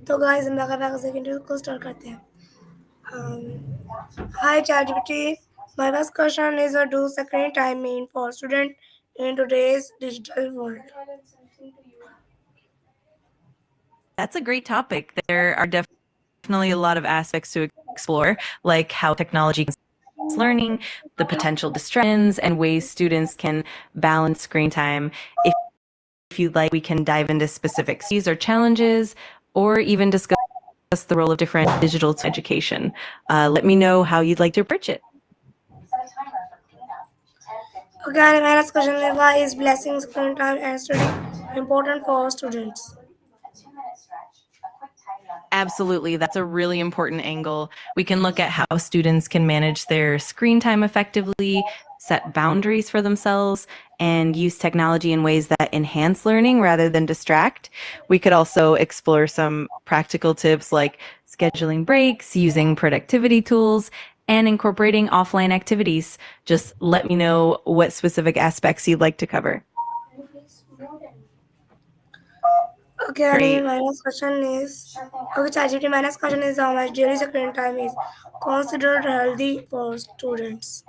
तो गाइस हम लगा सेकंड को स्टार्ट करते हैं. Hi ChatGPT. My first question is what do screen time mean for student in today's digital world? That's a great topic. There are definitely a lot of aspects to explore, like how technology can learning, the potential distractions, and ways students can balance screen time. If you'd like, we can dive into specific studies or challenges, or even discuss the role of different digital to education. Let me know how you'd like to approach it. Okay, and my next question is why is blessing screen time and study important for students? Absolutely. That's a really important angle. We can look at how students can manage their screen time effectively, set boundaries for themselves, and use technology in ways that enhance learning rather than distract. We could also explore some practical tips like scheduling breaks, using productivity tools, and incorporating offline activities. Just let me know what specific aspects you'd like to cover. Okay, and Great. my next question is okay, ChatGPT. My next question is how much daily screen time is considered healthy for students?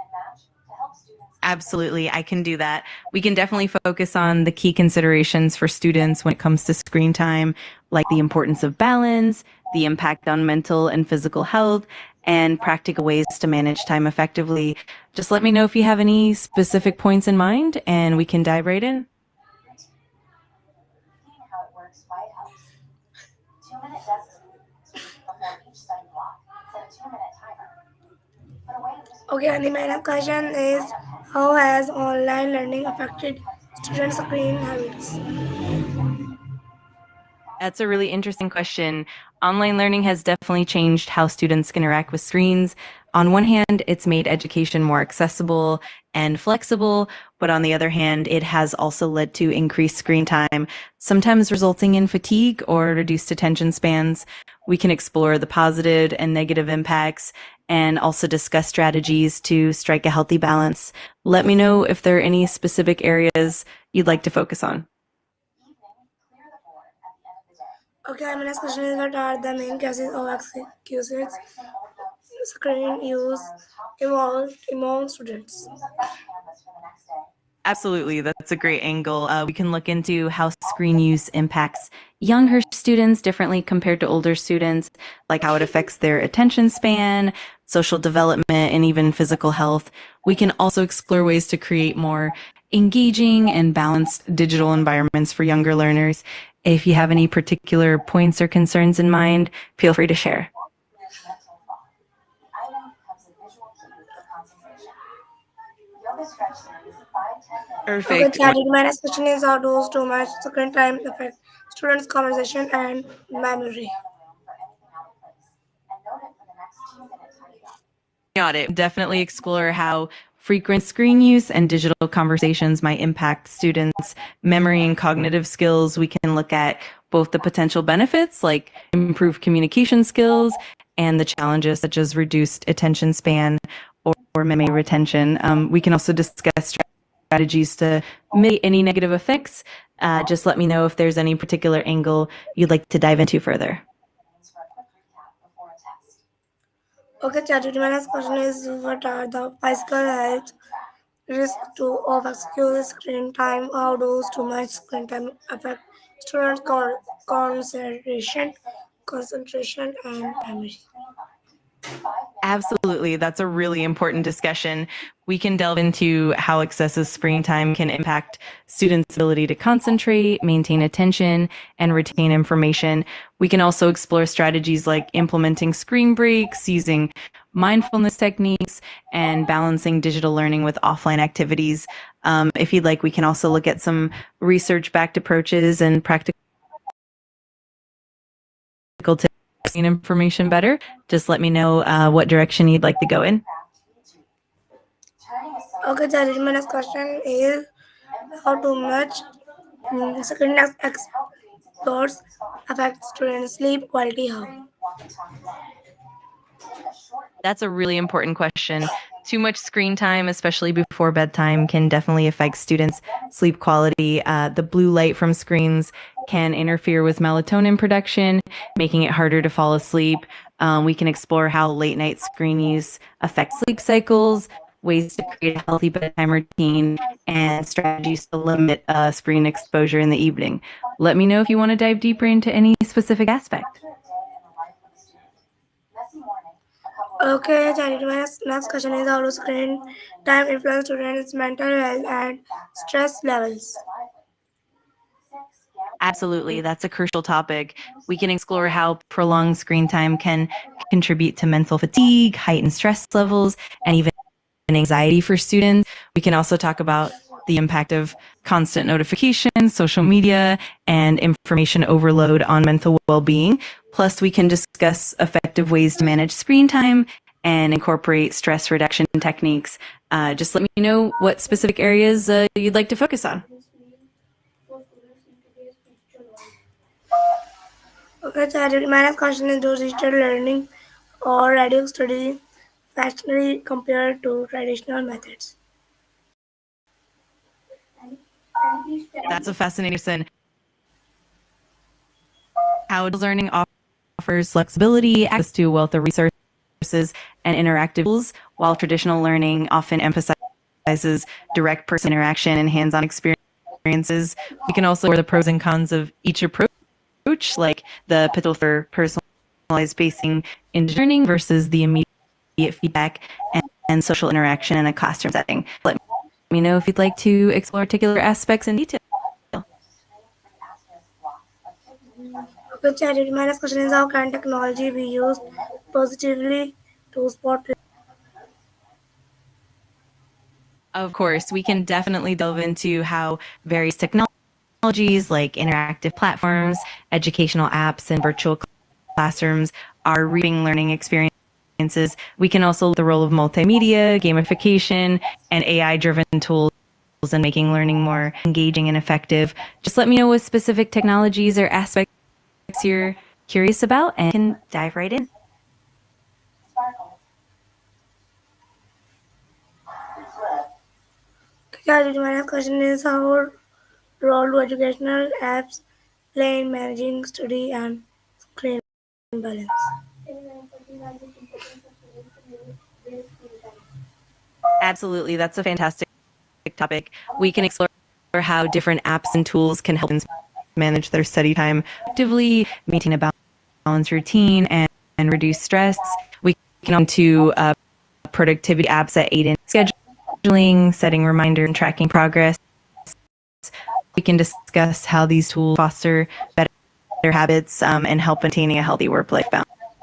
Absolutely, I can do that. We can definitely focus on the key considerations for students when it comes to screen time, like the importance of balance, the impact on mental and physical health, and practical ways to manage time effectively. Just let me know if you have any specific points in mind, and we can dive right in. Okay, and my next question is how has online learning affected student screen habits? That's a really interesting question. Online learning has definitely changed how students interact with screens. On one hand, it's made education more accessible and flexible, but on the other hand, it has also led to increased screen time, sometimes resulting in fatigue or reduced attention spans. We can explore the positive and negative impacts and also discuss strategies to strike a healthy balance. Let me know if there are any specific areas you'd like to focus on. Okay, my next question is what are the main cases of excuses screen use involved among students? Absolutely, that's a great angle. We can look into how screen use impacts younger students differently compared to older students, like how it affects their attention span, social development, and even physical health. We can also explore ways to create more engaging and balanced digital environments for younger learners. If you have any particular points or concerns in mind, feel free to share. Okay, Perfect. Chadi, my next question is how does too much screen time affect students' conversation and memory? Audit definitely explore how frequent screen use and digital conversations might impact students' memory and cognitive skills. We can look at both the potential benefits, like improved communication skills, and the challenges such as reduced attention span or memory retention. We can also discuss strategies to mitigate any negative effects. Just let me know if there's any particular angle you'd like to dive into further. Okay, Chadi, my next question is what are the physical health risks of excessive screen time? How does too much screen time affect students' concentration and memory? Absolutely. That's a really important discussion. We can delve into how excessive screen time can impact students' ability to concentrate, maintain attention, and retain information. We can also explore strategies like implementing screen breaks, using mindfulness techniques, and balancing digital learning with offline activities. If you'd like, we can also look at some research-backed approaches and practical tips information better. Just let me know what direction you'd like to go in. Okay, Chadi, my next question is how too much screen exposure affects students' sleep quality? How? That's a really important question. Too much screen time, especially before bedtime, can definitely affect students' sleep quality. The blue light from screens can interfere with melatonin production, making it harder to fall asleep. We can explore how late night screen use affects sleep cycles, ways to create a healthy bedtime routine, and strategies to limit screen exposure in the evening. Let me know if you want to dive deeper into any specific aspect. Okay, Charity, my next question is how does screen time influence students' mental health and stress levels? Absolutely, that's a crucial topic. We can explore how prolonged screen time can contribute to mental fatigue, heightened stress levels, and even anxiety for students. We can also talk about the impact of constant notifications, social media, and information overload on mental well being. Plus, we can discuss effective ways to manage screen time and incorporate stress reduction techniques. Just let me know what specific areas you'd like to focus on. Okay, Charity, my next question is do digital learning or radio study factually compared to traditional methods? That's a fascinating question. How learning offers flexibility, access to a wealth of resources, and interactive tools, while traditional learning often emphasizes direct person interaction and hands-on experiences. We can also explore the pros and cons of each approach, like the potential for personalized spacing in learning versus the immediate feedback and social interaction in a classroom setting. Let me know if you'd like to explore particular aspects in detail. Okay, Charity, my next question is how can technology be used positively to support. Of course, we can definitely delve into how various technologies like interactive platforms, educational apps, and virtual classrooms are reaping learning experiences. We can also look at the role of multimedia, gamification, and AI-driven tools in making learning more engaging and effective. Just let me know what specific technologies or aspects you're curious about and can dive right in. Charity, my next question is how role do educational apps play in managing study and screen balance? Absolutely, that's a fantastic topic. We can explore how different apps and tools can help students manage their study time effectively, maintain a balanced routine, and reduce stress. We can on to productivity apps that aid in scheduling, setting reminders, and tracking progress. We can discuss how these tools foster better habits and help maintaining a healthy work-life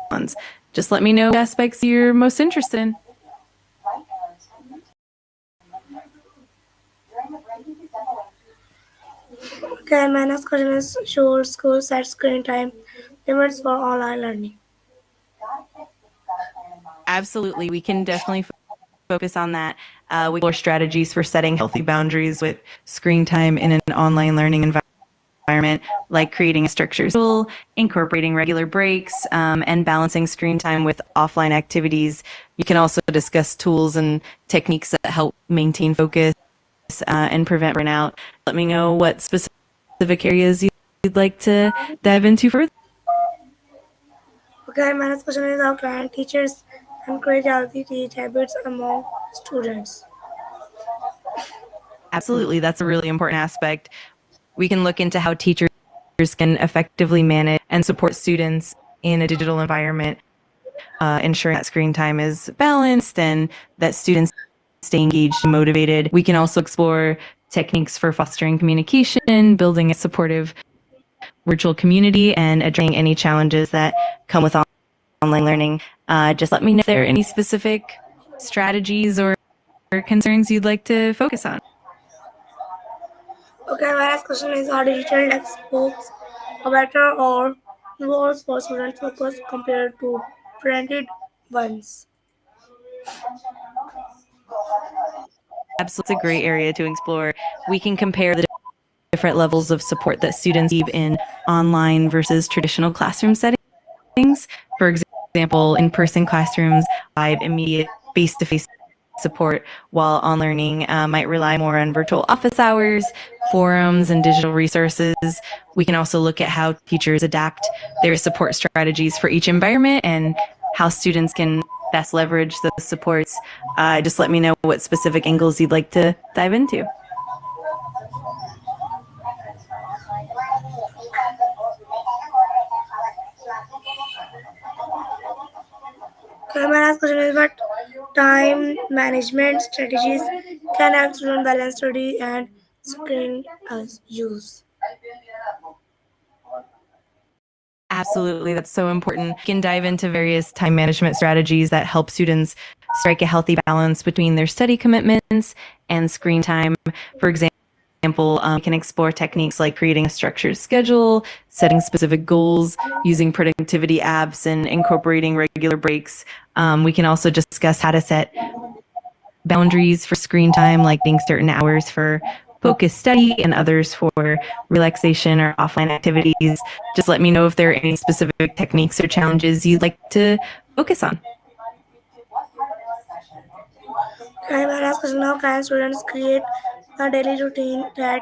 balance. Just let me know what aspects you're most interested in. Okay, my next question is should schools set screen time limits for online learning? Absolutely, we can definitely focus on that. We explore strategies for setting healthy boundaries with screen time in an online learning environment, like creating a structured schedule, incorporating regular breaks, and balancing screen time with offline activities. You can also discuss tools and techniques that help maintain focus and prevent burnout. Let me know what specific areas you'd like to dive into further. Okay, my next question is how can teachers encourage healthy teach habits among students? Absolutely, that's a really important aspect. We can look into how teachers can effectively manage and support students in a digital environment, ensuring that screen time is balanced and that students stay engaged and motivated. We can also explore techniques for fostering communication, building a supportive virtual community, and addressing any challenges that come with online learning. Just let me know if there are any specific strategies or concerns you'd like to focus on. Okay, my next question is are digital textbooks a better or worse for student focus compared to printed ones? Absolutely, it's a great area to explore. We can compare the different levels of support that students receive in online versus traditional classroom settings. For example, in-person classrooms provide immediate face-to-face support, while on learning might rely more on virtual office hours, forums, and digital resources. We can also look at how teachers adapt their support strategies for each environment and how students can best leverage those supports. Just let me know what specific angles you'd like to dive into. Okay, my last question is what time management strategies can help students balance study and screen use? Absolutely, that's so important. We can dive into various time management strategies that help students strike a healthy balance between their study commitments and screen time. For example, we can explore techniques like creating a structured schedule, setting specific goals, using productivity apps, and incorporating regular breaks. We can also discuss how to set boundaries for screen time, like being certain hours for focused study and others for relaxation or offline activities. Just let me know if there are any specific techniques or challenges you'd like to focus on. Okay, my last question, how can students create a daily routine that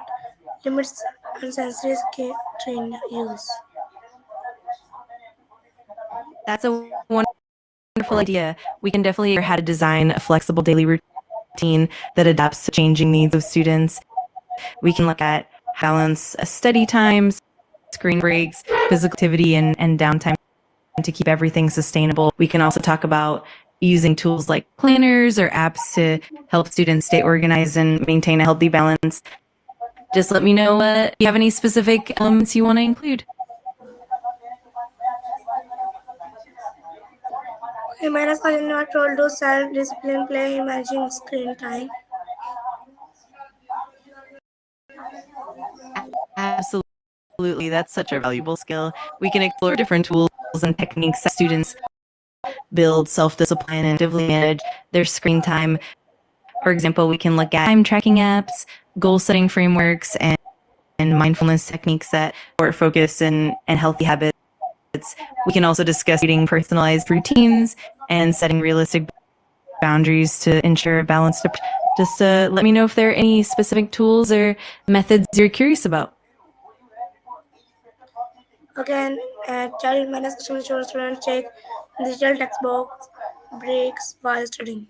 limits unnecessary screen use? That's a wonderful idea. We can definitely how to design a flexible daily routine that adapts to changing needs of students. We can look at balance study times, screen breaks, physical activity, and downtime to keep everything sustainable. We can also talk about using tools like planners or apps to help students stay organized and maintain a healthy balance. Just let me know if you have any specific elements you want to include. Okay, my last question, what role does self-discipline play in managing screen time? Absolutely, that's such a valuable skill. We can explore different tools and techniques that students build self-discipline and actively manage their screen time. For example, we can look at time tracking apps, goal setting frameworks, and mindfulness techniques that support focus and healthy habits. We can also discuss creating personalized routines and setting realistic boundaries to ensure a balanced approach. Just let me know if there are any specific tools or methods you're curious about. Again, child minus question ensures students take digital textbooks breaks while studying.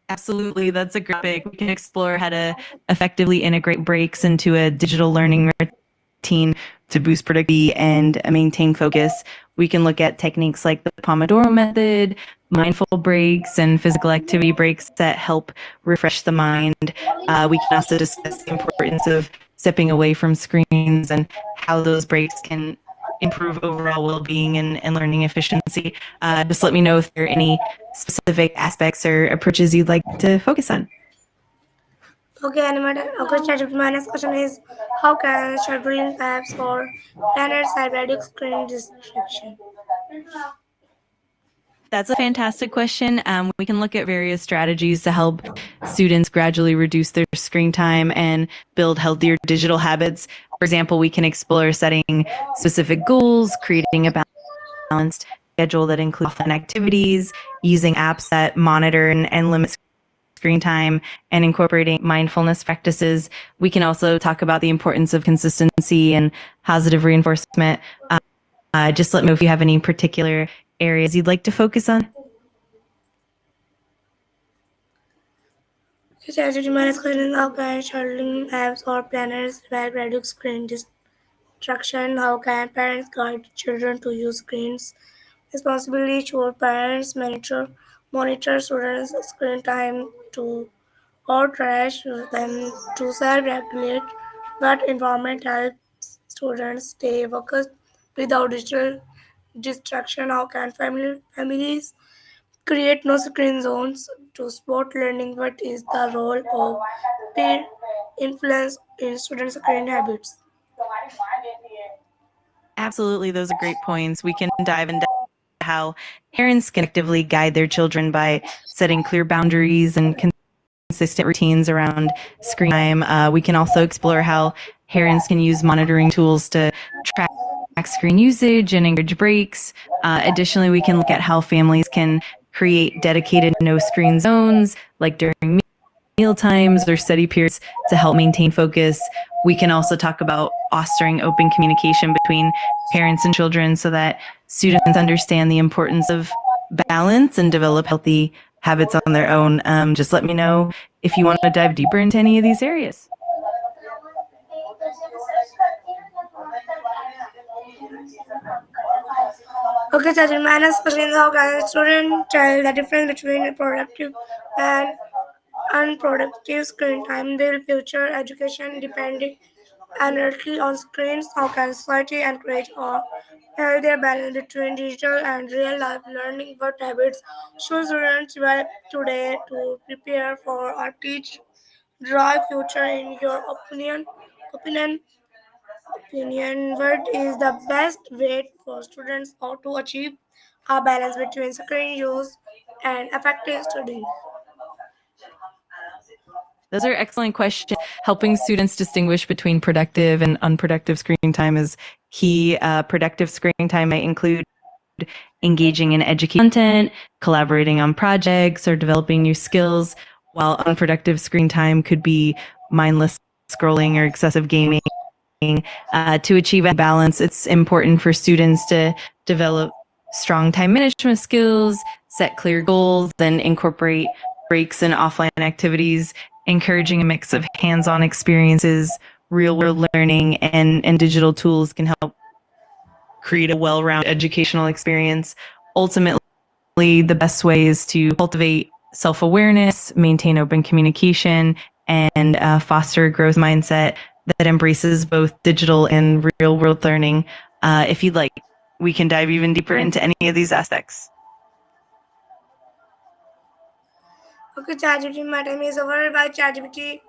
Absolutely, that's a great topic. We can explore how to effectively integrate breaks into a digital learning routine to boost productivity and maintain focus. We can look at techniques like the Pomodoro method, mindful breaks, and physical activity breaks that help refresh the mind. We can also discuss the importance of stepping away from screens and how those breaks can improve overall well-being and learning efficiency. Just let me know if there are any specific aspects or approaches you'd like to focus on. Okay, animated. Okay, ChatGPT. My next question is how can scheduling apps or planners help reduce screen distraction? That's a fantastic question. We can look at various strategies to help students gradually reduce their screen time and build healthier digital habits. For example, we can explore setting specific goals, creating a balanced schedule that includes offline activities, using apps that monitor and limit screen time, and incorporating mindfulness practices. We can also talk about the importance of consistency and positive reinforcement. Just let me know if you have any particular areas you'd like to focus on. ChatGPT. My next question is how can scheduling apps or planners help reduce screen distraction? How can parents guide children to use screens responsibly? Should parents monitor students' screen time to or trash them to self-regulate? What environment helps students stay focused without digital distraction? How can families create no screen zones to support learning? What is the role of peer influence in student screen habits? Absolutely, those are great points. We can dive into how parents can actively guide their children by setting clear boundaries and consistent routines around screen time. We can also explore how parents can use monitoring tools to track screen usage and encourage breaks. Additionally, we can look at how families can create dedicated no screen zones, like during meal times or study periods to help maintain focus. We can also talk about fostering open communication between parents and children so that students understand the importance of balance and develop healthy habits on their own. Just let me know if you want to dive deeper into any of these areas. Okay, Sachin, my next question is how can a student tell the difference between productive and unproductive screen time? Will future education depending entirely on screens? How can society encourage a healthier balance between digital and real life learning? What habits should students develop today to prepare for a teach dry future in your opinion opinion, what is the best way for students how to achieve a balance between screen use and effective studying? Those are excellent questions. Helping students distinguish between productive and unproductive screen time is key. Productive screen time might include engaging in education content, collaborating on projects, or developing new skills, while unproductive screen time could be mindless scrolling or excessive gaming. To achieve a balance, it's important for students to develop strong time management skills, set clear goals, and incorporate breaks and offline activities, encouraging a mix of hands-on experiences, real-world learning, and digital tools can help create a well-rounded educational experience. Ultimately, the best way is to cultivate self-awareness, maintain open communication, and foster a growth mindset that embraces both digital and real-world learning. If you'd like, we can dive even deeper into any of these aspects. Okay, ChatGPT, my time is over. Bye, ChatGPT.